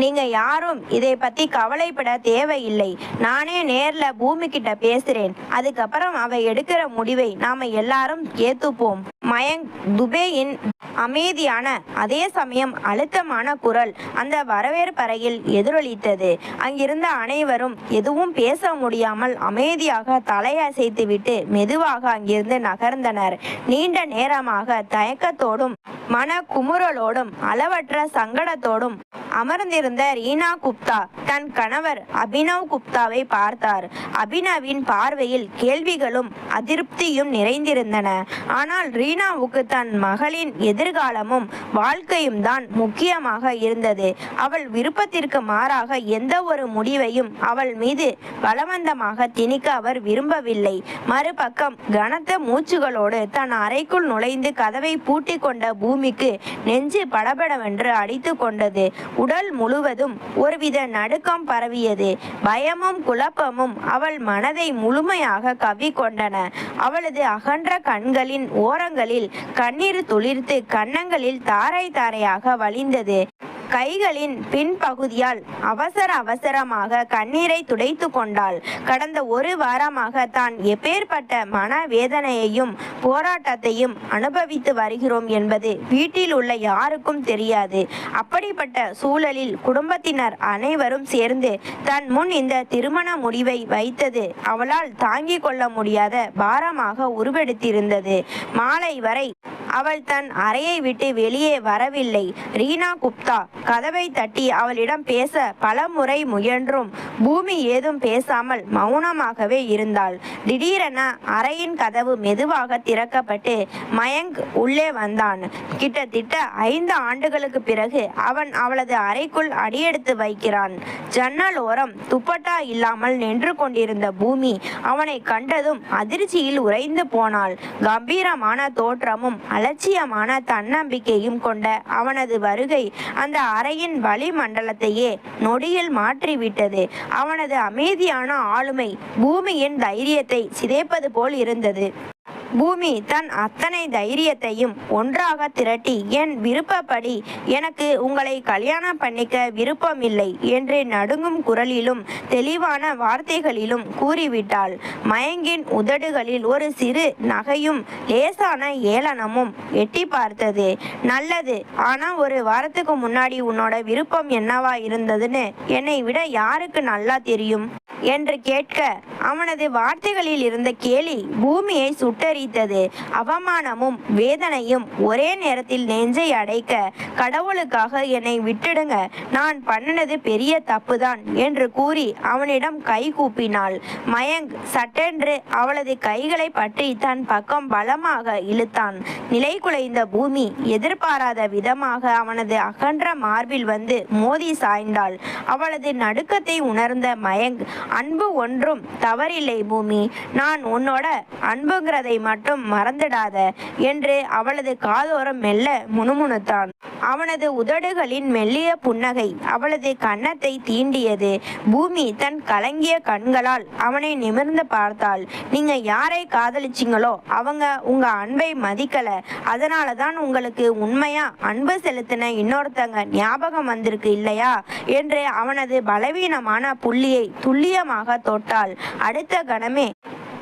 நீங்க யாரும் இதை பத்தி கவலைப்பட தேவையில்லை. நானே நேர்ல பூமி கிட்ட பேசுறேன். அதுக்கப்புறம் அவ எடுக்கிற முடிவை நாம எல்லாரும் ஏத்துப்போம். மயங்க் துபேயின் அமைதியான அதே சமயம் அழுத்தமான குரல் அந்த வரவேற்பறையில் எதிரொலித்தது. அங்கிருந்த அனைவரும் எதுவும் பேச முடியாமல் அமைதியாக தலையசைத்துவிட்டு மெதுவாக அங்கிருந்து நகர்ந்தனர். நீண்ட நேரமாக தயக்கத்தோடும் மன குமுறலோடும் அளவற்ற சங்கடத்தோடும் அமர்ந்திருந்த ரீனா குப்தா தன் கணவர் அபினவ் குப்தாவை பார்த்தார். அபினவின் பார்வையில் கேள்விகளும் அதிருப்தியும் நிறைந்திருந்தன. ஆனால் ரீனாவுக்கு தன் மகளின் எதிர்காலமும் வாழ்க்கையும் தான் முக்கியமாக இருந்தது. அவள் விருப்பத்திற்கு மாறாக எந்த ஒரு முடிவையும் அவள் மீது பலவந்தமாக திணிக்க அவர் விரும்பவில்லை. மறுபக்கம் கனத்த மூச்சுகளோடு தன் அறைக்குள் நுழைந்து கதவை பூட்டி கொண்ட பூமிக்கு நெஞ்சு படபடவென்று அடித்து கொண்டது. உடல் முழுவதும் ஒருவித நடுக்கம் பரவியது. பயமும் குழப்பமும் அவள் மனதை முழுமையாக கவ்விக்கொண்டன. அவளது அகன்ற கண்களின் ஓரங்களில் கண்ணீர் துளிர்த்து கன்னங்களில் தாரை தாரையாக வழிந்தது. கைகளின் பின்பகுதியால் அவசரமாக கண்ணீரை துடைத்து கொண்டாள். கடந்த ஒரு வாரமாக தான் எப்பேற்பட்ட மனவேதனையையும் போராட்டத்தையும் அனுபவித்து வருகிறோம் என்பது வீட்டில் உள்ள யாருக்கும் தெரியாது. அப்படிப்பட்ட சூழலில் குடும்பத்தினர் அனைவரும் சேர்ந்து தன் முன் இந்த திருமண முடிவை வைத்தது அவளால் தாங்கிக் கொள்ள முடியாத பாரமாக உருவெடுத்திருந்தது. மாலை வரை அவள் தன் அறையை விட்டு வெளியே வரவில்லை. ரீனா குப்தா கதவை தட்டி அவளிடம் பேச பலமுறை முயன்றும் பூமி ஏதும் பேசாமல் மௌனமாகவே இருந்தாள். திடீரென அறையின் கதவு மெதுவாக திறக்கப்பட்டு மயங்க் உள்ளே வந்தான். கிட்டத்தட்ட 5 ஆண்டுகளுக்கு பிறகு அவன் அவளது அறைக்குள் அடியெடுத்து வைக்கிறான். ஜன்னல் ஓரம் துப்பட்டா இல்லாமல் நின்று கொண்டிருந்த பூமி அவனை கண்டதும் அதிர்ச்சியில் உறைந்து போனாள். கம்பீரமான தோற்றமும் அலட்சியமான தன்னம்பிக்கையும் கொண்ட அவனது வருகை அந்த அறையின் வளிமண்டலத்தையே நொடியில் மாற்றிவிட்டது. அவனது அமைதியான ஆளுமை பூமியின் தைரியத்தை சிதைப்பது போல் இருந்தது. பூமி தன் அத்தனை தைரியத்தையும் ஒன்றாக திரட்டி, என் விருப்பப்படி எனக்கு உங்களை கல்யாணம் பண்ணிக்க விருப்பமில்லை என்று நடுங்கும் குரலிலும் தெளிவான வார்த்தைகளிலும் கூறிவிட்டாள். மயங்கின் உதடுகளில் ஒரு சிறு நகையும் லேசான ஏளனமும் எட்டி பார்த்தது. நல்லது, ஆனா ஒரு வாரத்துக்கு முன்னாடி உன்னோட விருப்பம் என்னவா இருந்ததுன்னு என்னை விட யாருக்கு நல்லா தெரியும் என்று கேட்க அவனது வார்த்தைகளில் இருந்த கேலி பூமியை சுட்டரித்தது. அவமானமும் வேதனையும் ஒரே நேரத்தில் நெஞ்சை அடைக்க, கடவுளுக்காக என்னை விட்டுடுங்க, நான் பண்ணினது பெரிய தப்புதான் என்று கூறி அவனிடம் கை கூப்பினாள். மயங்க் சட்டென்று அவளது கைகளை பற்றி தன் பக்கம் பலமாக இழுத்தான். நிலை குலைந்த பூமி எதிர்பாராத விதமாக அவனது அகன்ற மார்பில் வந்து மோதி சாய்ந்தாள். அவளது நடுக்கத்தை உணர்ந்த மயங்க், அன்பு ஒன்றும் தவறில்லை பூமி, நான் உன்னோட அன்புங்கிறதை மட்டும் மறந்துடாத என்று அவளது காதோரம் மெல்ல முணுமுணுத்தான். அவனது உதடுகளின் மெல்லிய புன்னகை அவளது கன்னத்தை தீண்டியது. பூமி தன் கலங்கிய கண்களால் அவனை நிமிர்ந்து பார்த்தாள். நீங்க யாரை காதலிச்சிங்களோ அவங்க உங்க அன்பை மதிக்கல, அதனால தான் உங்களுக்கு உண்மையா அன்பு செலுத்தின இன்னொருத்தங்க ஞாபகம் வந்திருக்கு இல்லையா என்று அவனது பலவீனமான புள்ளியை துல்லியமாக தொட்டாள். அடுத்த கணமே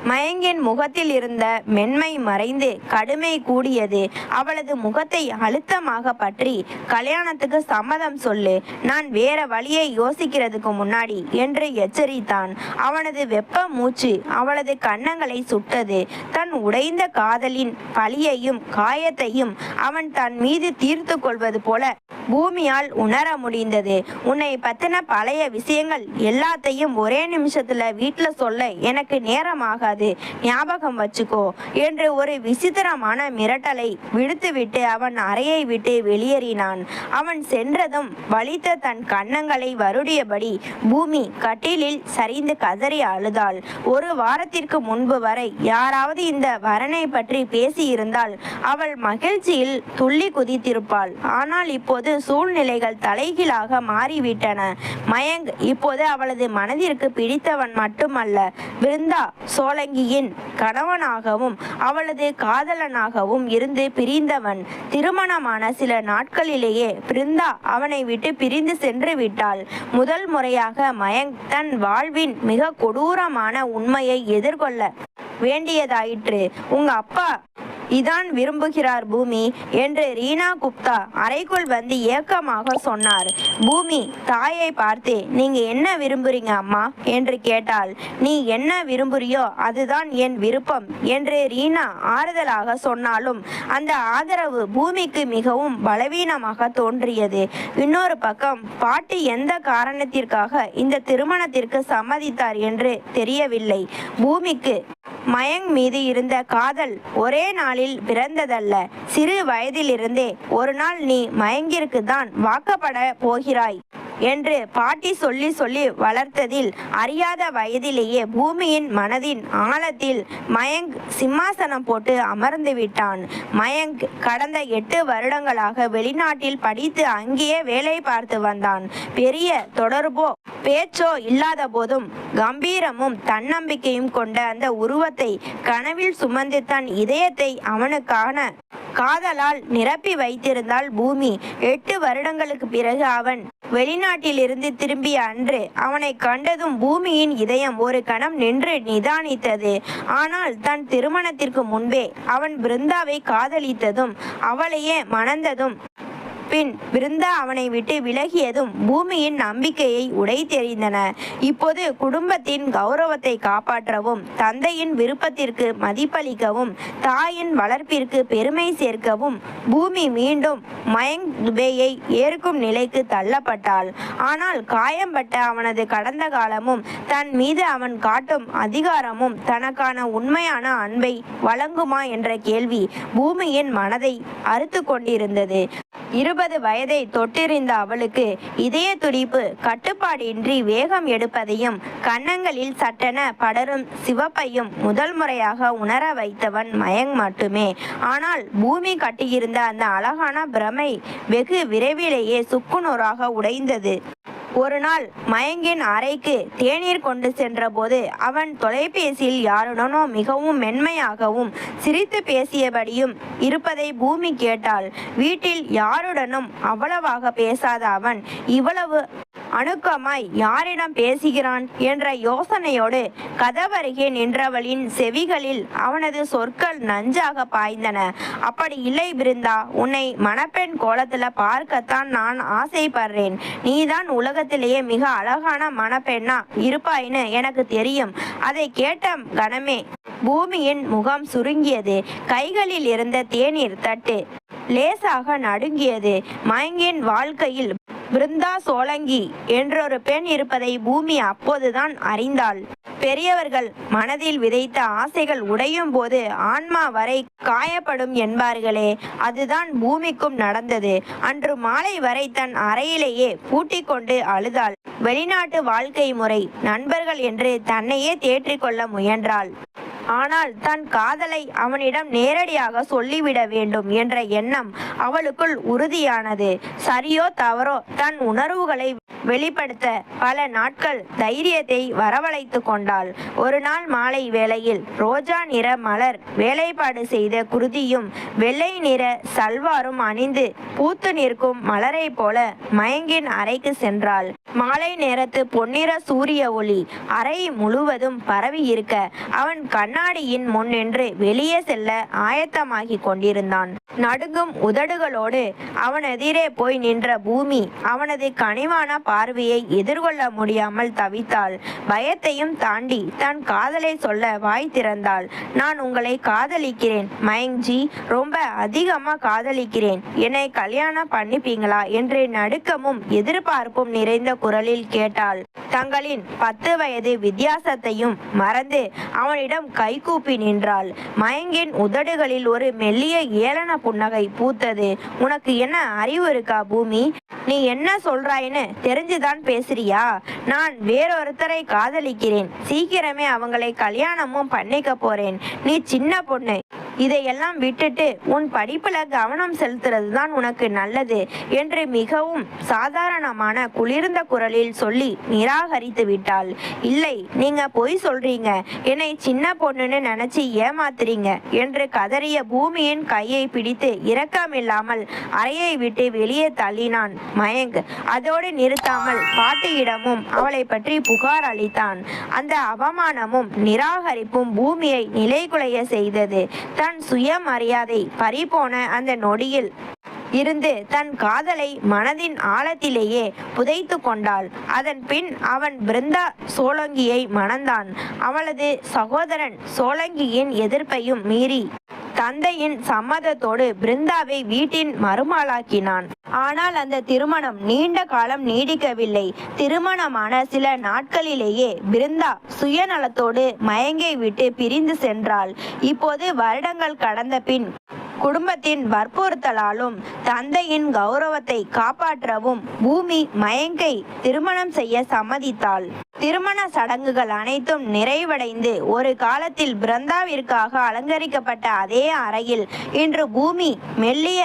மயங்கின் முகத்தில் இருந்த மென்மை மறைந்து கடுமை கூடியது. அவளது முகத்தை அழுத்தமாக பற்றி, கல்யாணத்துக்கு சம்மதம் சொல்லு, நான் வேற வழியை யோசிக்கிறதுக்கு முன்னாடி என்று எச்சரித்தான். அவனது வெப்ப மூச்சு அவளது கன்னங்களை சுட்டது. தன் உடைந்த காதலின் பழியையும் காயத்தையும் அவன் தன் மீது தீர்த்து கொள்வது போல பூமியால் உணர முடிந்தது. உன்னை பத்தின பழைய விஷயங்கள் எல்லாத்தையும் ஒரே நிமிஷத்துல வீட்டுல சொல்ல எனக்கு நேரமாகாது, ஞாபகம் வச்சுக்கோ என்று ஒரு விசித்திரமான மிரட்டலை விடுத்துவிட்டு அவன் அறையை விட்டு வெளியேறினான். அவன் சென்றதும் வலித்த தன் கன்னங்களை வருடியபடி பூமி கட்டிலில் சரிந்து கதறி அழுதாள். ஒரு வாரத்திற்கு முன்பு வரை யாராவது இந்த வரனை பற்றி பேசியிருந்தால் அவள் மகிழ்ச்சியில் துள்ளி குதித்திருப்பாள். ஆனால் இப்போது சூழ்நிலைகள் தலைகீழாக மாறிவிட்டன. மயங்க் இப்போது அவளது மனதிற்கு பிடித்தவன் மட்டுமல்ல, பிருந்தா சோழ சோழங்கியின் கணவனாகவும் அவளது காதலனாகவும் இருந்து பிரிந்தவன் திருமணமான சில நாட்களிலேயே பிருந்தா அவனை விட்டு பிரிந்து சென்று விட்டாள். முதல் முறையாக மயங்க் தன் வாழ்வின் மிக கொடூரமான உண்மையை எதிர்கொள்ள வேண்டியதாயிற்று. உங்க அப்பா இதான் விரும்புகிறார் பூமி என்று ரீனா குப்தா அறைக்குள் வந்து ஏக்கமாக சொன்னார். பூமி தாயை பார்த்து, நீங்க என்ன விரும்புறீங்க அம்மா என்று கேட்டாள். நீ என்ன விரும்புறியோ அதுதான் என் விருப்பம் என்று ரீனா ஆறுதலாக சொன்னாலும் அந்த ஆதரவு பூமிக்கு மிகவும் பலவீனமாக தோன்றியது. இன்னொரு பக்கம் பாட்டி எந்த காரணத்திற்காக இந்த திருமணத்திற்கு சம்மதித்தார் என்று தெரியவில்லை. பூமிக்கு மயங்க் மீது இருந்த காதல் ஒரே நாளில் பிறந்ததல்ல. சிறு வயதிலிருந்தே ஒரு நாள் நீ மயங்கிற்கு தான் வாக்கப்பட போகிறாய் என்று பாட்டி சொல்லி சொல்லி வளர்த்ததில் அறியாத வயதிலேயே பூமியின் மனதின் ஆழத்தில் மயங்க் சிம்மாசனம் போட்டு அமர்ந்து விட்டான். மயங்க் கடந்த 8 வருடங்களாக வெளிநாட்டில் படித்து அங்கேயே வேலை பார்த்து வந்தான். பெரிய தொடர்போ பேச்சோ இல்லாத போதும் கம்பீரமும் தன்னம்பிக்கையும் கொண்ட அந்த உருவத்தை கனவில் சுமந்து தன் இதயத்தை அவனுக்கான காதலால் நிரப்பி வைத்திருந்தாள் பூமி. 8 வருடங்களுக்கு பிறகு அவன் வெளிநாட்டிலிருந்து திரும்பிய அன்று அவனை கண்டதும் பூமியின் இதயம் ஒரு கணம் நின்று நிதானித்தது. ஆனால் தன் திருமணத்திற்கு முன்பே அவன் பிருந்தாவை காதலித்ததும் அவளையே மணந்ததும் பின் பிருந்தா அவனை விட்டு விலகியதும் பூமியின் நம்பிக்கையை உடைத்தெறிந்தன. இப்போது குடும்பத்தின் கௌரவத்தை காப்பாற்றவும் தந்தையின் விருப்பத்திற்கு மதிப்பளிக்கவும் தாயின் வளர்ப்பிற்கு பெருமை சேர்க்கவும் பூமி மீண்டும் மயங்க் துபேயை ஏற்கும் நிலைக்கு தள்ளப்பட்டாள். ஆனால் காயம்பட்ட அவனது கடந்த காலமும் தன் மீது அவன் காட்டும் அதிகாரமும் தனக்கான உண்மையான அன்பை வழங்குமா என்ற கேள்வி பூமியின் மனதை அறுத்து கொண்டிருந்தது. 20 வயதை தொட்டிருந்த அவளுக்கு இதய துடிப்பு கட்டுப்பாடின்றி வேகம் எடுப்பதையும் கன்னங்களில் சட்டென படரும் சிவப்பையும் முதல் முறையாக உணர வைத்தவன் மயங்க் மட்டுமே. ஆனால் பூமி கட்டியிருந்த அந்த அழகான பிரமை வெகு விரைவிலேயே சுக்குநூறாக உடைந்தது. ஒரு நாள் மயங்கின் அறைக்கு தேநீர் கொண்டு சென்ற போது அவன் தொலைபேசியில் யாருடனோ மிகவும் மென்மையாகவும் சிரித்து பேசியபடியும் இருப்பதை பூமி கேட்டாள். வீட்டில் யாருடனும் அவ்வளவாக பேசாத அவன் இவ்வளவு அணுக்கமாய் யாரிடம் பேசுகிறான் என்ற யோசனையோடு கதவருகே நின்றவளின் செவிகளில் அவனது சொற்கள் நஞ்சாக பாய்ந்தன. அப்படி இல்லை பிருந்தா, உன்னை மணப்பெண் கோலத்துல பார்க்கத்தான் நான் ஆசைப்படுறேன். நீதான் உலகத்திலேயே மிக அழகான மணப்பெண்ணா இருப்பாயின்னு எனக்கு தெரியும். அதை கேட்ட கணமே பூமியின் முகம் சுருங்கியது. கைகளில் இருந்த தேநீர் தட்டு லேசாக நடுங்கியது. மயங்கின் வாழ்க்கையில் பிருந்தா சோழங்கி என்றொரு பெண் இருப்பதை பூமி அப்போதுதான் அறிந்தாள். பெரியவர்கள் மனதில் விதைத்த ஆசைகள் உடையும் போது ஆன்மா வரை காயப்படும் என்பார்களே, அதுதான் பூமிக்கும் நடந்தது. அன்று மாலை வரை தன் அறையிலேயே பூட்டிக் கொண்டு அழுதாள். வெளிநாட்டு வாழ்க்கை முறை, நண்பர்கள் என்று தன்னையே தேற்றிக்கொள்ள முயன்றாள். ஆனால் தன் காதலை அவனிடம் நேரடியாக சொல்லிவிட வேண்டும் என்ற எண்ணம் அவளுக்குள் உறுதியானது. சரியோ தவறோ தன் உணர்வுகளை வெளிப்படுத்த பல நாட்கள் தைரியத்தை வரவழைத்து கொண்டாள். ஒரு நாள் மாலை வேளையில் ரோஜா நிற மலர் வேலைப்பாடு செய்த குருதியும் வெள்ளை நிற சல்வாரும் அணிந்து பூத்து நிற்கும் மலரை போல மயங்கின் அறைக்கு சென்றாள். மாலை நேரத்து பொன்னிற சூரிய ஒளி அறை முழுவதும் பரவி இருக்க அவன் கண்ணாடியின் முன் நின்று வெளியே செல்ல ஆயத்தமாகி கொண்டிருந்தான். நடுங்கும் உதடுகளோடு அவன் எதிரே போய் நின்ற பூமி அவனது கனிவான பார்வையை எதிர்கொள்ள முடியாமல் தவித்தாள். பயத்தையும் தாண்டி தன் காதலை சொல்ல வாய் திறந்தாள். நான் உங்களை காதலிக்கிறேன் மயங்க்ஜி, ரொம்ப அதிகமா காதலிக்கிறேன். என்னை கல்யாணம் பண்ணிப்பீங்களா என்று நடுக்கமும் எதிர்பார்ப்பும் நிறைந்த குரலில் கேட்டாள். தங்களின் 10 வயது வித்தியாசத்தையும் மறந்து அவனிடம் கைகூப்பி நின்றாள். மயங்கின் உதடுகளில் ஒரு மெல்லிய ஏளன புன்னகை பூத்தது. உனக்கு என்ன அறிவு இருக்கா பூமி? நீ என்ன சொல்றாயின்னு தெரிஞ்சுதான் பேசுறியா? நான் வேறொருத்தரை காதலிக்கிறேன். சீக்கிரமே அவங்களை கல்யாணமும் பண்ணிக்க போறேன். நீ சின்ன பொண்ணு. இதையெல்லாம் விட்டுட்டு உன் படிப்புல கவனம் செலுத்துறது தான் உனக்கு நல்லது என்று மிகவும் சாதாரணமான குளிர்ந்த குரலில் சொல்லி நிராகரித்து விட்டாள். இல்லை, நீங்க பொய் சொல்றீங்க, என்னை சின்ன பொண்ணுன்னு நினைச்சு ஏமாத்துறீங்க என்று கதறிய பூமியின் கையை பிடித்து இரக்கமில்லாமல் அறையை விட்டு வெளியே தள்ளினான் மயங்க். அதோடு நிறுத்தாமல் பாட்டியிடமும் அவளை பற்றி புகார் அளித்தான். அந்த அவமானமும் நிராகரிப்பும் பூமியை நிலைகுலைய செய்தது. தன் சுயமரியாதை பறிபோன அந்த நொடியில் இருந்து தன் காதலை மனதின் ஆழத்திலேயே புதைத்து கொண்டாள். அதன் பின் அவன் பிருந்தா சோலங்கியை மணந்தான். அவளது சகோதரன் சோலங்கியின் எதிர்ப்பையும் மீறி தந்தையின் சம்மதத்தோடு பிருந்தாவை வீட்டின் மருமகளாக்கினான். ஆனால் அந்த திருமணம் நீண்ட காலம் நீடிக்கவில்லை. திருமணமான சில நாட்களிலேயே பிருந்தா சுயநலத்தோடு மயங்கை விட்டு பிரிந்து சென்றாள். இப்போது வருடங்கள் கடந்த பின் குடும்பத்தின் வற்புறுத்தலாலும் தந்தையின் கௌரவத்தை காப்பாற்றவும் பூமி மயங்கை திருமணம் செய்ய சம்மதித்தாள். திருமண சடங்குகள் அனைத்தும் நிறைவடைந்து ஒரு காலத்தில் பிருந்தாவிற்காக அலங்கரிக்கப்பட்ட அதே அறையில் இன்று பூமி மெல்லிய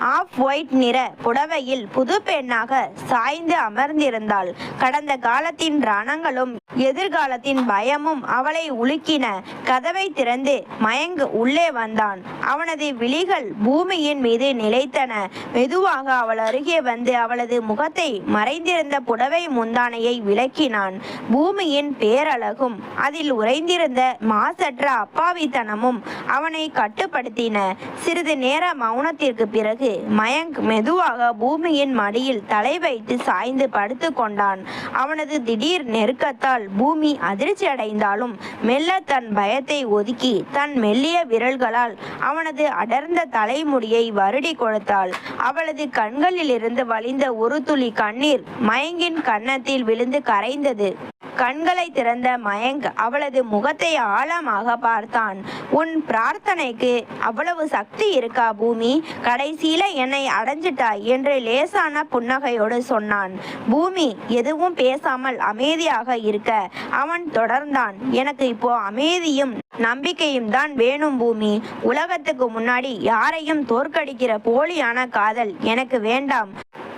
ஆஃப் ஒயிட் நிற புடவையில் புது பெண்ணாக சாய்ந்து அமர்ந்திருந்தாள். கடந்த காலத்தின் ரணங்களும் எதிர்காலத்தின் பயமும் அவளை உலுக்கின. கதவை திறந்து மயங்க் உள்ளே வந்தான். அவனது விழிகள் பூமியின் மீது நிலைத்தன. மெதுவாக அவள் அருகே வந்து அவளது முகத்தை மறைந்திருந்த புடவை முந்தானையை விளக்கினான். பூமியின் பேரழகும் அதில் உறைந்திருந்த மாசற்ற அப்பாவித்தனமும் அவனை கட்டுப்படுத்தின. சிறிது நேர மௌனத்திற்கு பிறகு மயங்க் மெதுவாக பூமியின் மடியில் தலை வைத்து சாய்ந்து படுத்து கொண்டான். அவனது திடீர் நெருக்கத்தால் பூமி அதிர்ச்சி அடைந்தாலும் மெல்ல தன் பயத்தை ஒதுக்கி தன் மெல்லிய விரல்களால் அவனது அடர்ந்த தலைமுடியை வருடி கொடுத்தாள். அவளது கண்களிலிருந்து வழிந்த ஒரு துளி கண்ணீர் மயங்கின் கன்னத்தில் விழுந்து கரைந்தது. கண்களை திறந்த மயங்க் அவளது முகத்தை ஆழமாக பார்த்தான். உன் பிரார்த்தனைக்கு அவ்வளவு சக்தி இருக்கா பூமி? கடைசியில என்னை அடைஞ்சிட்டாய் என்று லேசான புன்னகையோடு சொன்னான். பூமி எதுவும் பேசாமல் அமைதியாக இருக்க அவன் தொடர்ந்தான். எனக்கு இப்போ அமைதியும் நம்பிக்கையும் தான் வேணும் பூமி. உலகத்துக்கு முன்னாடி யாரையும் தோற்கடிக்கிற போலியான காதல் எனக்கு வேண்டாம்.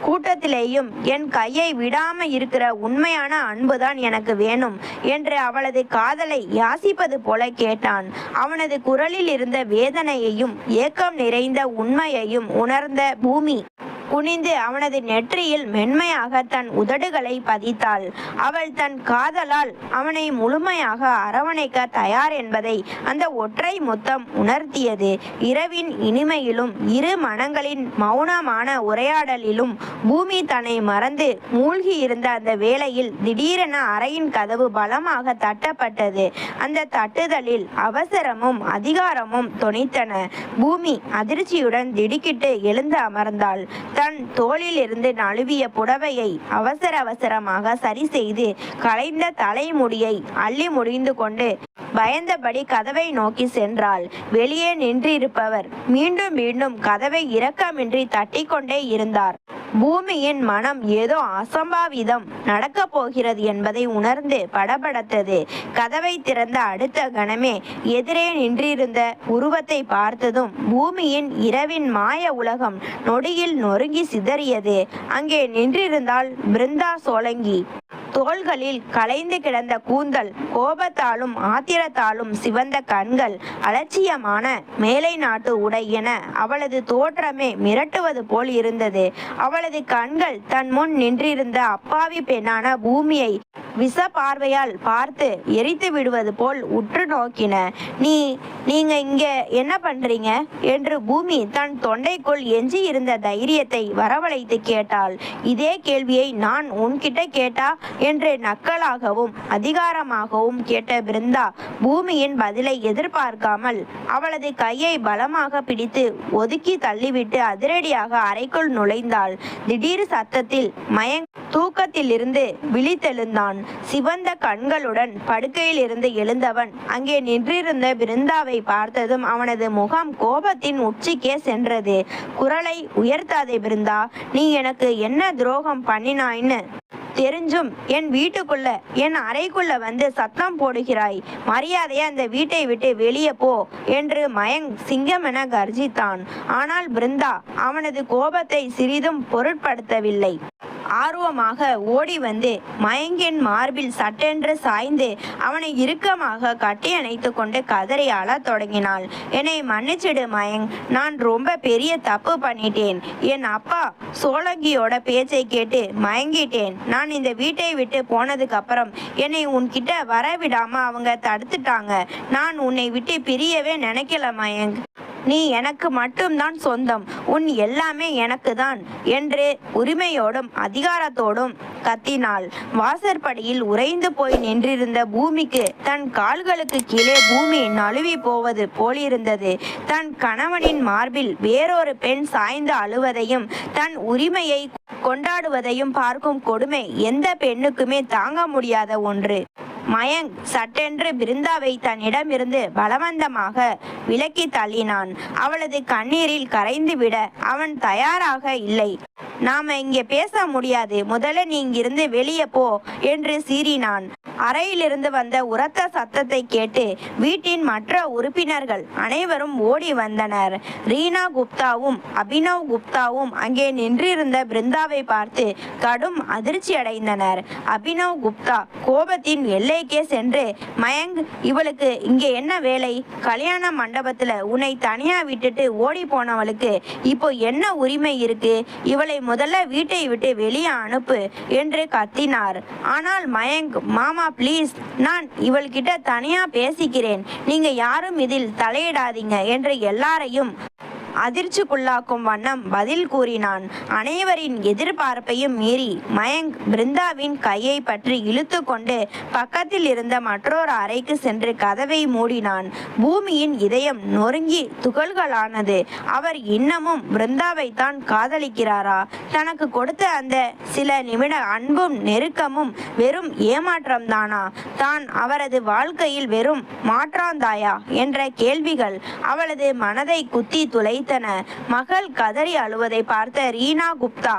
கூட்டத்திலேயும் என் கையை விடாம இருக்கிற உண்மையான அன்புதான் எனக்கு வேணும் என்று அவளது காதலை யாசிப்பது போல கேட்டான். அவனது குரலில் இருந்த வேதனையையும் ஏக்கம் நிறைந்த உண்மையையும் உணர்ந்த பூமி குனிந்து அவனது நெற்றியில் மென்மையாக தன் உதடுகளை பதித்தாள். அவள் தன் காதலால் அவனை முழுமையாக அரவணைக்க தயார் என்பதை அந்த ஒற்றை முத்தம் உணர்த்தியது. இரவின் இனிமையிலும் இரு மனங்களின் மௌனமான உரையாடலிலும் பூமி தன்னை மறந்து மூழ்கி இருந்த அந்த வேளையில் திடீரென அறையின் கதவு பலமாக தட்டப்பட்டது. அந்த தட்டுதலில் அவசரமும் அதிகாரமும் தொனித்தன. பூமி அதிர்ச்சியுடன் திடுக்கிட்டு எழுந்து அமர்ந்தாள். தன் தோளில் இருந்து நழுவிய புடவையை அவசர அவசரமாக சரி செய்து கலைந்த தலைமுடியை அள்ளி முடிந்து கொண்டு பயந்தபடி கதவை நோக்கி சென்றாள். வெளியே நின்றிருப்பவர் மீண்டும் மீண்டும் கதவை இரக்கமின்றி தட்டி கொண்டே இருந்தார். பூமியின் மனம் ஏதோ அசம்பாவிதம் நடக்கப் போகிறது என்பதை உணர்ந்து படபடத்தது. கதவை திறந்த அடுத்த கணமே எதிரே நின்றிருந்த உருவத்தை பார்த்ததும் பூமியின் இரவின் மாய உலகம் நொடியில் நொறுங்கி சிதறியது. அங்கே நின்றிருந்தாள் பிருந்தா சோலங்கி. தோள்களில் கலைந்து கிடந்த கூந்தல், கோபத்தாலும் ஆத்திரத்தாலும் சிவந்த கண்கள், அலட்சியமான மேலை நாட்டு உடை என அவளது தோற்றமே மிரட்டுவது போல் இருந்தது. அவளது கண்கள் தன் முன் நின்றிருந்த அப்பாவி பெண்ணான பூமியை விஷ பார்வையால் பார்த்து எரித்து விடுவது போல் உற்று நோக்கின. நீங்க இங்க என்ன பண்றீங்க என்று பூமி தன் தொண்டைக்குள் எஞ்சி இருந்த தைரியத்தை வரவழைத்து கேட்டாள். இதே கேள்வியை நான் உன்கிட்ட கேட்டா என்று நக்கலாகவும் அதிகாரமாகவும் கேட்ட பிருந்தா பூமியின் பதிலை எதிர்பார்க்காமல் அவளது கையை பலமாக பிடித்து ஒதுக்கி தள்ளிவிட்டு அதிரடியாக அறைக்குள் நுழைந்தாள். திடீர் சத்தத்தில் மயங்க தூக்கத்தில் இருந்து விழித்தெழுந்தான். சிவந்த கண்களுடன் படுக்கையில் இருந்து எழுந்தவன் அங்கே நின்றிருந்த பிருந்தாவை பார்த்ததும் அவனது முகம் கோபத்தின் உச்சிக்கே சென்றது. குரலை உயர்த்தாதே பிருந்தா, நீ எனக்கு என்ன துரோகம் பண்ணினாய்ன்னு தெரிஞ்சும் என் வீட்டுக்குள்ள, என் அறைக்குள்ள வந்து சத்தம் போடுகிறாய்? மரியாதையா அந்த வீட்டை விட்டு வெளியே போ என்று மயங்க் சிங்கமென கர்ஜித்தான். ஆனால் பிருந்தா அவனது கோபத்தை சிறிதும் பொருட்படுத்தவில்லை. ஆர்வமாக ஓடி வந்து மயங்கின் மார்பில் சட்டென்று சாய்ந்து அவனை இறுக்கமாக கட்டி அணைத்து கொண்டு கதறி அழத் தொடங்கினாள். என்னை மன்னிச்சிடு மயங்க், நான் ரொம்ப பெரிய தப்பு பண்ணிட்டேன். என் அப்பா சோழங்கியோட பேச்சை கேட்டு மயங்கிட்டேன். நான் இந்த வீட்டை விட்டு போனதுக்கு அப்புறம் என்னை உன்கிட்ட வரவிடாம அவங்க தடுத்துட்டாங்க. நான் உன்னை விட்டு பிரியவே நினைக்கல மயங்க். நீ எனக்கு மட்டும்தான் சொந்தம், உன் எல்லாமே எனக்கு தான் என்று உரிமையோடும் அதிகாரத்தோடும் கத்தினாள். வாசற்படியில் உறைந்து போய் நின்றிருந்த பூமிக்கு தன் கால்களுக்கு கீழே பூமி நழுவி போவது போலிருந்தது. தன் கணவனின் மார்பில் வேறொரு பெண் சாய்ந்து அழுவதையும் தன் உரிமையை கொண்டாடுவதையும் பார்க்கும் கொடுமை எந்த பெண்ணுக்குமே தாங்க முடியாத ஒன்று. மயங்க் சட்டென்று பிருந்தாவை தன்னிடமிருந்து பலவந்தமாக விலக்கி தள்ளினான். அவளது கண்ணீரில் கரைந்துவிட அவன் தயாராக இல்லை. நாம இங்கே பேச முடியாது, முதல்ல நீ இங்கிருந்து வெளியே போ என்று சீறினான். அறையிலிருந்து வந்த உரத்த சத்தத்தை கேட்டு வீட்டின் மற்ற உறுப்பினர்கள் அனைவரும் ஓடி வந்தனர். ரீனா குப்தாவும் அபினவ் குப்தாவும் அங்கே நின்றிருந்த பிருந்தாவை பார்த்து கடும் அதிர்ச்சி அடைந்தனர். அபினவ் குப்தா கோபத்தின் எல்லைக்கே சென்று, மயங்க், இவளுக்கு இங்கே என்ன வேலை? கல்யாண மண்டபத்துல உன்னை தனியா விட்டுட்டு ஓடி போனவளுக்கு இப்போ என்ன உரிமை இருக்கு? இவளை முதல்ல வீட்டை விட்டு வெளியே அனுப்பு என்று கத்தினார். ஆனால் மயங்க், மாமா ப்ளீஸ், நான் இவள்கிட்ட தனியா பேசிக்கிறேன், நீங்க யாரும் இதில் தலையிடாதீங்க என்று எல்லாரையும் அதிர்ச்சிக்குள்ளாக்கும் வண்ணம் பதில் கூறினான். அனைவரின் எதிர்பார்ப்பையும் மீறி மயங்க் பிருந்தாவின் கையை பற்றி இழுத்து கொண்டு பக்கத்தில் இருந்த மற்றொரு அறைக்கு சென்று கதவை மூடினான். பூமியின் இதயம் நொறுங்கி துகள்களானது. அவர் இன்னமும் பிருந்தாவை தான் காதலிக்கிறாரா? தனக்கு கொடுத்த அந்த சில நிமிட அன்பும் நெருக்கமும் வெறும் ஏமாற்றம் தானா? தான் அவரது வாழ்க்கையில் வெறும் மாற்றாந்தாயா என்ற கேள்விகள் அவளது மனதை குத்தி துளைத்தன. மகள் கதறி அழுவதை பார்த்த ரீனா குப்தா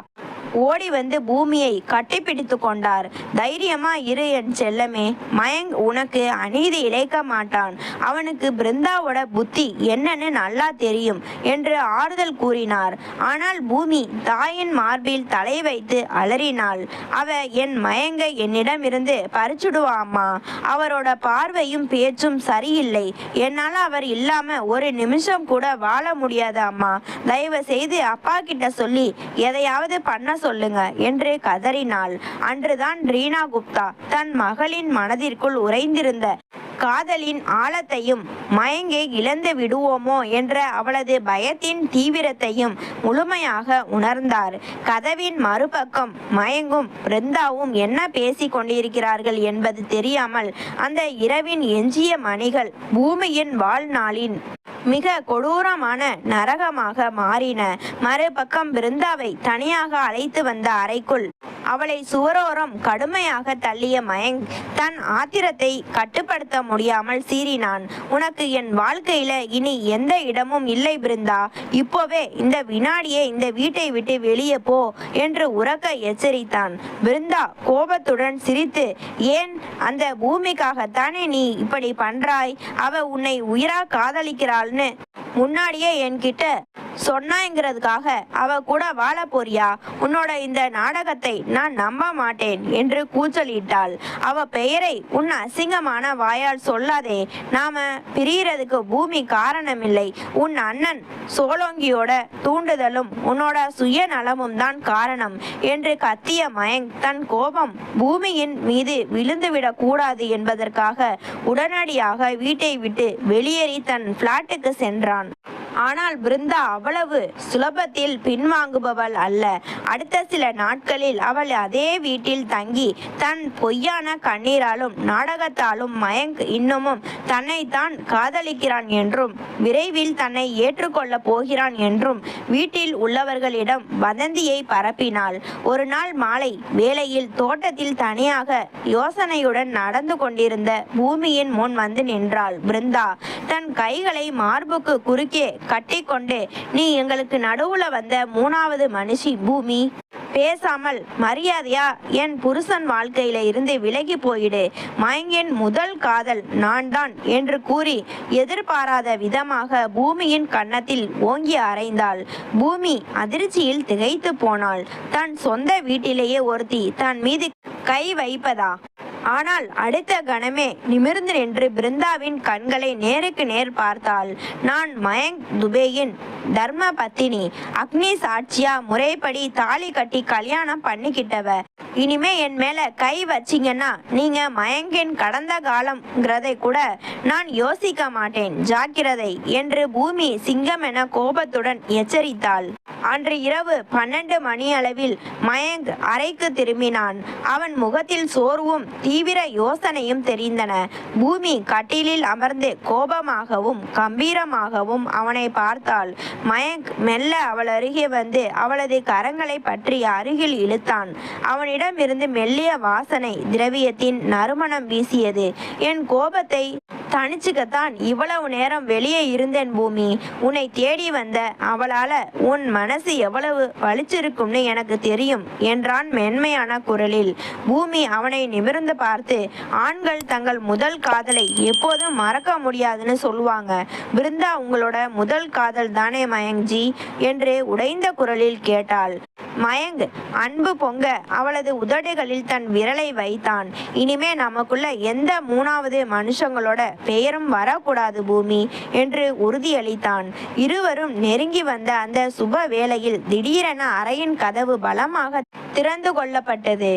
ஓடி வந்து பூமியை கட்டிப்பிடித்து கொண்டார். தைரியமா இரு என் செல்லமே, மயங்க் உனக்கு அநீதி இழைக்க மாட்டான். அவனுக்கு பிருந்தாவோட புத்தி என்னன்னு நல்லா தெரியும் என்று ஆறுதல் கூறினார். ஆனால் பூமி தாயின் மார்பில் தலை வைத்து அலறினாள். அவ என் மயங்க என்னிடமிருந்து பறிச்சுடுவாம்மா. அவரோட பார்வையும் பேச்சும் சரியில்லை. என்னால அவர் இல்லாம ஒரு நிமிஷம் கூட வாழ முடியாது அம்மா. தயவு செய்து அப்பா கிட்ட சொல்லி எதையாவது பண்ண சொல்லுங்க என்று கதறினாள். அன்றுதான் ரீனா குப்தா தன் மகளின் மனதிற்குள் உறைந்திருந்த காதலின் ஆழத்தையும் மயங்கை இழந்து விடுவோமோ என்ற அவளது பயத்தின் தீவிரத்தையும் முழுமையாக உணர்ந்தார். கதவின் மறுபக்கம் மயங்கும் பிருந்தாவும் என்ன பேசிக் கொண்டிருக்கிறார்கள் என்பது தெரியாமல் அந்த இரவின் எஞ்சிய மணிகள் பூமியின் வாழ்நாளின் மிக கொடூரமான நரகமாக மாறின. மறுபக்கம் பிருந்தாவை தனியாக அழைத்து வந்த அறைக்குள் அவளை சுவரோரம் கடுமையாக தள்ளிய மயங்க் தன் ஆத்திரத்தை கட்டுப்படுத்த முடியாமல் சீறினான். உனக்கு என் வாழ்க்கையில இனி எந்த இடமும் இல்லை பிருந்தா. இப்போவே இந்த வினாடியே இந்த வீட்டை விட்டு வெளியே போ என்று உரக்க எச்சரித்தான். பிருந்தா கோபத்துடன் சிரித்து, ஏன்? அந்த பூமிக்காகத்தானே நீ இப்படி பண்றாய்? அவ உன்னை உயிரா காதலிக்கிறாள்னு முன்னாடியே என்கிட்ட சொன்னாங்கிறதுக்காக அவ கூட வாழ போறியா? உன்னோட இந்த நாடகத்தை நான் நம்ப மாட்டேன் என்று கூச்சலிட்டாள். அவ பெயரை உன் அசிங்கமான வாயால் சொல்லாதே. நாம பிரியறதுக்கு பூமி காரணமில்லை. உன் அண்ணன் சோழங்கியோட தூண்டுதலும் உன்னோட சுயநலமும் தான் காரணம் என்று கத்திய மயங்க் தன் கோபம் பூமியின் மீது விழுந்துவிடக் கூடாது என்பதற்காக உடனடியாக வீட்டை விட்டு வெளியேறி தன் பிளாட்டுக்கு சென்றான். ஆனால் பிருந்தா அவ்வளவு சுலபத்தில் பின்வாங்குபவள் அல்ல. அடுத்த சில நாட்களில் அவள் அதே வீட்டில் தங்கி தன் பொய்யான கண்ணீராலும் நாடகத்தாலும் மயங்க் இன்னமும் தன்னைத்தான் காதலிக்கிறான் என்றும் விரைவில் தன்னை ஏற்றுக்கொள்ள போகிறான் என்றும் வீட்டில் உள்ளவர்களிடம் வதந்தியை பரப்பினாள். ஒரு நாள் மாலை வேளையில் தோட்டத்தில் தனியாக யோசனையுடன் நடந்து கொண்டிருந்த பூமியின் முன் வந்து நின்றாள் பிருந்தா. தன் கைகளை மார்புக்கு குறுக்கே கட்டிக்கொண்டு, நீ எங்களுக்கு நடுவுல வந்த மூணாவது மனுஷி பூமி. பேசாமல் மரியாதையா என் புருஷன் வாழ்க்கையில இருந்து விலகி போயிடு. மயங்கின் முதல் காதல் நான் தான் என்று கூறி எதிர்பாராத விதமாக பூமியின் கன்னத்தில் ஓங்கி அறைந்தாள். பூமி அதிர்ச்சியில் திகைத்து போனாள். தன் சொந்த வீட்டிலேயே ஒருத்தி தன் மீது கை வைப்பதா? ஆனால் அடுத்த கணமே நிமிர்ந்து நின்று பிருந்தாவின் கண்களை நேருக்கு நேர் பார்த்தாள். நான் மயங்க் துபேயின் தர்ம பத்தினி, அக்னி சாட்சியா முறைப்படி தாலி கட்டி கல்யாணம் பண்ணிக்கிட்டவ. இனிமே என் மேல கை வச்சிங்கன்னா நீங்க மயங்கின் கடந்த காலம்ங்கிறதை கூட நான் யோசிக்க மாட்டேன், ஜாக்கிரதை என்று பூமி சிங்கம் என கோபத்துடன் எச்சரித்தாள். அன்று இரவு 12 மணி அளவில் மயங்க் அறைக்கு திரும்பினான். அவன் முகத்தில் சோர்வும் தீவிர யோசனையும் தெரிந்தன. பூமி கட்டிலில் அமர்ந்து கோபமாகவும் கம்பீரமாகவும் அவனை பார்த்தாள். மயங்க் மெல்ல அவள் அருகே வந்து அவளது கரங்களை பற்றி அருகில் இழுத்தான். அவனிடம் இருந்து மெல்லிய வாசனை திரவியத்தின் நறுமணம் வீசியது. என் கோபத்தை தனிச்சுக்கத்தான் இவ்வளவு நேரம் வெளியே இருந்தேன் பூமி. உன்னை தேடி வந்த அவளால உன் மனசு எவ்வளவு வலிச்சிருக்கும்னு எனக்கு தெரியும் என்றான் மென்மையான குரலில். பூமி அவனை நிமிர்ந்து பார்த்து, ஆண்கள் தங்கள் முதல் காதலை எப்போதும் மறக்க முடியாதுன்னு சொல்லுவாங்க. பிருந்தா உங்களோட முதல் காதல் தானே மயங்க்ஜி என்று உடைந்த குரலில் கேட்டாள். மயங்க் அன்பு பொங்க அவளது உதடுகளில் தன் விரலை வைத்தான். இனிமே நமக்குள்ள எந்த மூணாவது மனுஷங்களோட பெயரும் வரக்கூடாது பூமி என்று உறுதியளித்தான். இருவரும் நெருங்கி வந்த அந்த சுப வேளையில் திடீரென அறையின் கதவு பலமாக திறந்து கொள்ளப்பட்டது.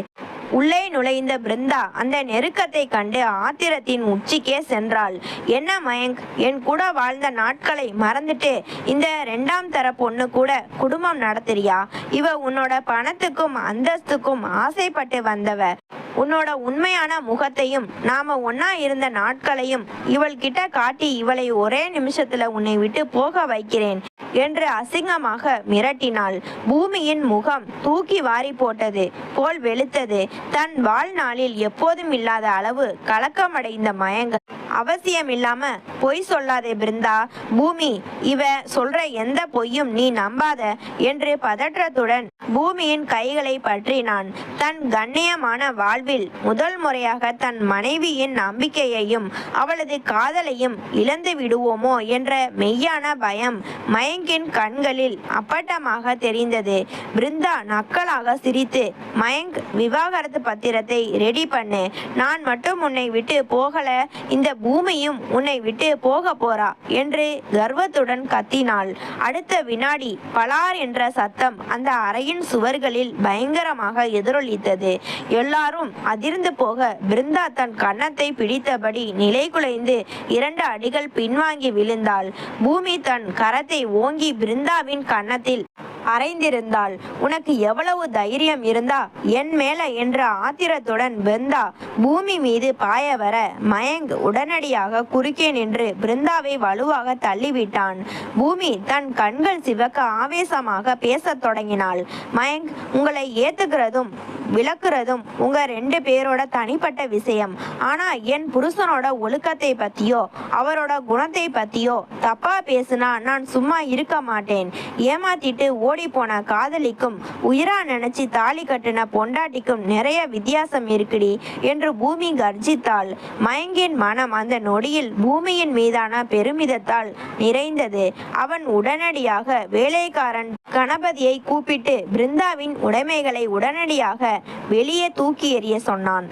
உள்ளே நுழைந்த பிருந்தா அந்த நெருக்கத்தை கண்டு ஆத்திரத்தின் உச்சிக்கே சென்றாள். என்ன மயங்க், என் கூட வாழ்ந்த நாட்களை மறந்துட்டு இந்த 2ஆம் தர பொண்ணு கூட குடும்பம் நடத்துறியா? இவ உன்னோட பணத்துக்கும் அந்தஸ்துக்கும் ஆசைப்பட்டு வந்தவ. உன்னோட உண்மையான முகத்தையும் நாம ஒன்னா இருந்த நாட்களையும் இவள் கிட்ட காட்டி இவளை ஒரே நிமிஷத்துல உன்னை விட்டு போக வைக்கிறேன் என்று அசிங்கமாக மிரட்டினாள். பூமியின் முகம் தூக்கி வாரி போட்டது போல் வெளுத்தது. தன் வாழ்நாளில் எப்போதும் இல்லாத அளவு கலக்கமடைந்த மயங்க, அவசியம் இல்லாம பொய் சொல்லாதே பிருந்தா. பூமி, இவ சொல்ற எந்த பொய்யும் நீ நம்பாத என்று பதற்றத்துடன் பூமியின் கைகளை பற்றினான். தன் கண்ணியமான வாழ்வில் முதல் முறையாக தன் மனைவியின் நம்பிக்கையையும் அவளது காதலையும் இழந்து விடுவோமோ என்ற மெய்யான பயம் மயங்கின் கண்களில் அப்பட்டமாக தெரிந்தது. பிருந்தா நக்கலாக சிரித்து, மயங்க், விவாகரத்து பத்திரத்தை ரெடி பண்ணு. நான் மட்டும் உன்னை விட்டு போகல, இந்த பூமியும் உன்னை விட்டு போக போறா என்று கர்வத்துடன் கத்தினாள். அடுத்த வினாடி பலார் என்ற சத்தம் அந்த அறையின் சுவர்களில் பயங்கரமாக எதிரொலித்தது. எல்லாரும் அதிர்ந்து போக பிருந்தா தன் கன்னத்தை பிடித்தபடி நிலை குலைந்து 2 அடிகள் பின்வாங்கி விழுந்தாள். பூமி தன் கரத்தை ஓங்கி பிருந்தாவின் கன்னத்தில் அறைந்திருந்தாள். உனக்கு எவ்வளவு தைரியம் இருந்தா என் மேல என்ற ஆத்திரத்துடன் பிருந்தா பூமி மீது பாய வர மயங்க் உடனடியாக குறுக்கே நின்று பிருந்தாவை வலுவாக தள்ளிவிட்டான். பூமி தன் கண்கள் சிவக்க ஆவேசமாக பேசத் தொடங்கினாள். மயங்க், உங்களை ஏத்துக்கிறதும் விளக்குறதும் உங்க 2 பேரோட தனிப்பட்ட விஷயம். ஆனா என் புருஷனோட ஒழுக்கத்தை பத்தியோ அவரோட குணத்தை பத்தியோ தப்பா பேசுனா நான் சும்மா இருக்க மாட்டேன். ஏமாத்திட்டு ஓடி போன காதலிக்கும் உயிரா நினைச்சு தாலி கட்டின பொண்டாட்டிக்கும் நிறைய வித்தியாசம் இருக்குடி என்று பூமி கர்ஜித்தாள். மயங்கின் மனம் அந்த நொடியில் பூமியின் மீதான பெருமிதத்தால் நிறைந்தது. அவன் உடனடியாக வேலைக்காரன் கணபதியை கூப்பிட்டு பிருந்தாவின் உடைமைகளை உடனடியாக வெளியே தூக்கி எறிய சொன்னான்.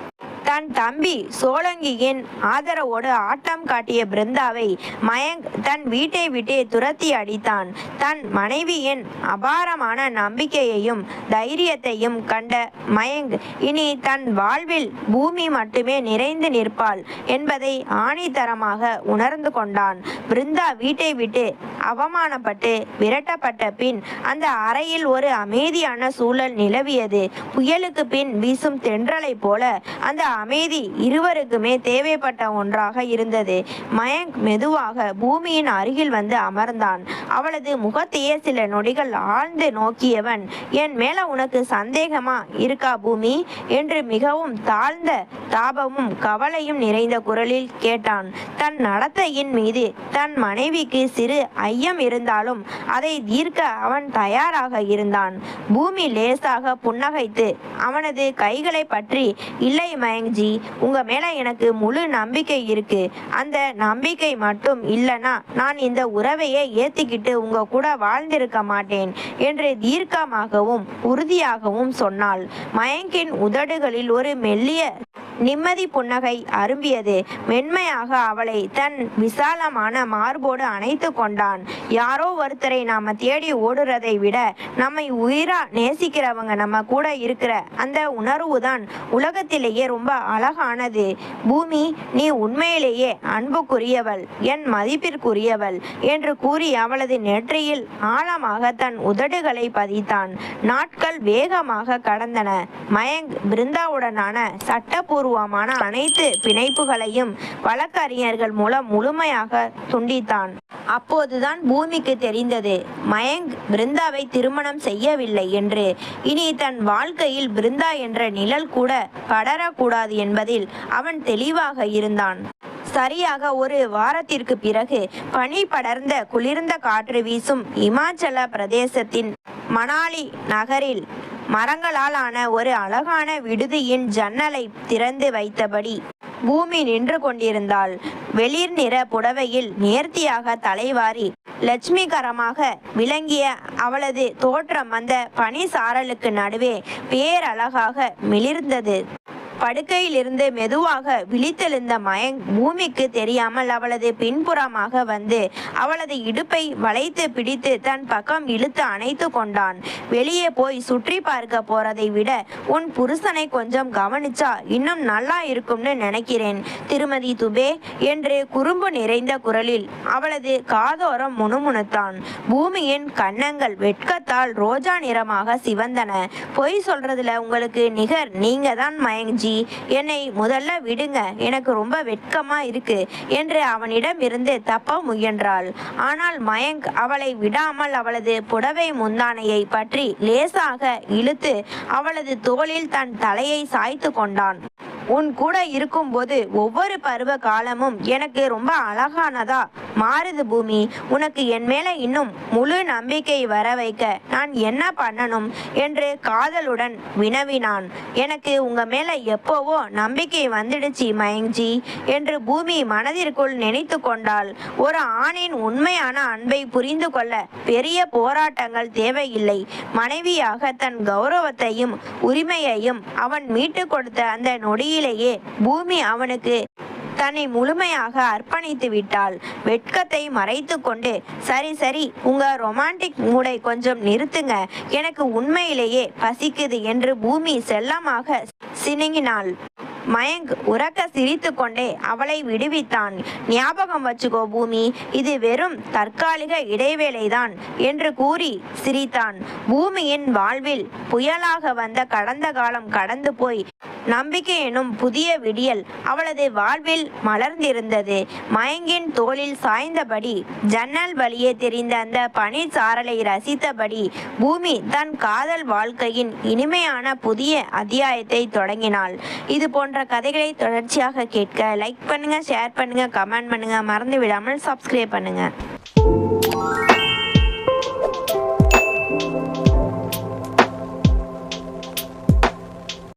தன் தம்பி சோலங்கியின் ஆதரவோடு ஆட்டம் காட்டிய பிருந்தாவை மயங்க் தன் வீட்டை விட்டு துரத்தி அடித்தான். தன் மனைவியின் அபாரமான நம்பிக்கையையும் தைரியத்தையும் கண்ட மயங்க் இனி தன் வாழ்வில் பூமி மட்டுமே நிறைந்து நிற்பாள் என்பதை ஆணித்தரமாக உணர்ந்து கொண்டான். பிருந்தா வீட்டை விட்டு அவமானப்பட்டு விரட்டப்பட்ட பின் அந்த அறையில் ஒரு அமைதியான சூழல் நிலவியது. புயலுக்கு பின் வீசும் தென்றலை போல அந்த அமைதி இருவருக்குமே தேவைப்பட்ட ஒன்றாக இருந்தது. மயங்க் மெதுவாக பூமியின் அருகில் வந்து அமர்ந்தான். அவளது முகத்தையே சில நொடிகள் ஆழ்ந்து நோக்கியவன், என் மேல உனக்கு சந்தேகமா இருக்கா பூமி என்று மிகவும் தாழ்ந்த தாபமும் கவலையும் நிறைந்த குரலில் கேட்டான். தன் நடத்தையின் மீது தன் மனைவிக்கு சிறு ஐயம் இருந்தாலும் அதை தீர்க்க அவன் தயாராக இருந்தான். பூமி லேசாக புன்னகைத்து அவனது கைகளை பற்றி, இல்லை மயங்க்ஜி, உங்க மேல எனக்கு முழு நம்பிக்கை இருக்கு. அந்த நம்பிக்கை மட்டும் இல்லைன்னா நான் இந்த உறவையே ஏத்திக்கிட்டு உங்க கூட வாழ்ந்திருக்க மாட்டேன் என்று தீர்க்கமாகவும் உறுதியாகவும் சொன்னாள். மயங்கின் உதடுகளில் ஒரு மெல்லிய நிம்மதி புன்னகை அரும்பியது. மென்மையாக அவளை தன் விசாலமான மார்போடு அணைத்து கொண்டான். யாரோ ஒருத்தரை நாம தேடி ஓடுறதை விட நம்மை உயிரா நேசிக்கிறவங்க நம்ம கூட இருக்கிற அந்த உணர்வுதான் உலகத்திலேயே ரொம்ப அழகானது. பூமி, நீ உண்மையிலேயே அன்புக்குரியவள், என் மதிப்பிற்குரியவள் என்று கூறி அவளது நெற்றியில் ஆழமாக தன் உதடுகளை பதித்தான். நாட்கள் வேகமாக கடந்தன. மயங்க் பிருந்தாவுடனான சட்டப்பூர்வமான அனைத்து பிணைப்புகளையும் வழக்கறிஞர்கள் மூலம் முழுமையாக துண்டித்தான். அப்போதுதான் பூமிக்கு தெரிந்தது, மயங்க் பிருந்தாவை திருமணம் செய்யவில்லை என்று. இனி தன் வாழ்க்கையில் பிருந்தா என்ற நிழல் கூட படரக்கூடாது என்பதில் அவன் தெளிவாக இருந்தான். சரியாக ஒரு வாரத்திற்கு பிறகு பனி படர்ந்த குளிர்ந்த காற்று வீசும் இமாச்சல பிரதேசத்தின் மணாலி நகரில் மரங்களால் ஆன ஒரு அழகான விடுதியின் ஜன்னலை திறந்து வைத்தபடி பூமி நின்று கொண்டிருந்தாள். வெளிர் நிற புடவையில் நேர்த்தியாக தலைவாரி லட்சுமிகரமாக விளங்கிய அவளது தோற்றம் அந்த பனி சாரலுக்கு நடுவே பேரழகாக மிளிர்ந்தது. படுக்கையிலிருந்து மெதுவாக விழித்தெழுந்த மயங்க் பூமிக்கு தெரியாமல் அவளது பின்புறமாக வந்து அவளது இடுப்பை வளைத்து பிடித்து தன் பக்கம் இழுத்து அணைத்து கொண்டான். வெளியே போய் சுற்றி பார்க்க போறதை விட உன் புருஷனை கொஞ்சம் கவனிச்சா இன்னும் நல்லா இருக்கும்னு நினைக்கிறேன் திருமதி துபே என்று குறும்பு நிறைந்த குரலில் அவளது காதோரம் முணுமுணுத்தான். பூமியின் கன்னங்கள் வெட்கத்தால் ரோஜா நிறமாக சிவந்தன. பொய் சொல்றதுல உங்களுக்கு நிகர் நீங்க தான் மயங்க்ஜி, என்னை முதல்ல விடுங்க, எனக்கு ரொம்ப வெட்கமா இருக்கு என்று அவனிடம் இருந்து தப்ப முயன்றாள். ஆனால் மயங்க் அவளை விடாமல் அவளது புடவை முந்தானையை பற்றி லேசாக இழுத்து அவளது தோளில் தன் தலையை சாய்த்து கொண்டான். உன் கூட இருக்கும்போது ஒவ்வொரு பருவ காலமும் எனக்கு ரொம்ப அழகானதா மாறுது பூமி. உனக்கு என் மேல இன்னும் முழு நம்பிக்கை வர வைக்க நான் என்ன பண்ணணும் என்று காதலுடன் வினவினான். எனக்கு உங்க மேல எப்போவோ நம்பிக்கை வந்துடுச்சு மயங்க்ஜி என்று பூமி மனதிற்குள் நினைத்து கொண்டாள். ஒரு ஆணின் உண்மையான அன்பை புரிந்து கொள்ள பெரிய போராட்டங்கள் தேவையில்லை. மனைவியாக தன் கௌரவத்தையும் உரிமையையும் அவன் மீட்டு கொடுத்த அந்த நொடியிலேயே பூமி அவனுக்கு தன்னை முழுமையாக அர்ப்பணித்து விட்டாள். வெட்கத்தை மறைத்து கொண்டு, சரி சரி, உங்க ரொமான்டிக் மூடை கொஞ்சம் நிறுத்துங்க, எனக்கு உண்மையிலேயே பசிக்குது என்று பூமி செல்லமாக சினுங்கினாள். மயங்க் உரக்க சிரித்து கொண்டே அவளை விடுவித்தான். ஞாபகம் வச்சுக்கோ பூமி, இது வெறும் தற்காலிக இடைவேளைதான் என்று கூறி சிரித்தான். பூமியின் வாழ்வில் புயலாக வந்த கடந்த காலம் கடந்து போய் நம்பிக்கை எனும் புதிய விடியல் அவளது வாழ்வில் மலர்ந்திருந்தது. மயங்கின் தோளில் சாய்ந்தபடி ஜன்னல் வழியே தெரிந்த அந்த பனிச்சாரலை ரசித்தபடி பூமி தன் காதல் வாழ்க்கையின் இனிமையான புதிய அத்தியாயத்தை தொடங்கினாள். இது போன்ற கதைகளை தொடர்ச்சியாக கேட்க லைக் பண்ணுங்க, ஷேர் பண்ணுங்க, கமெண்ட் பண்ணுங்க, மறந்து விடாமல் சப்ஸ்கிரைப் பண்ணுங்க.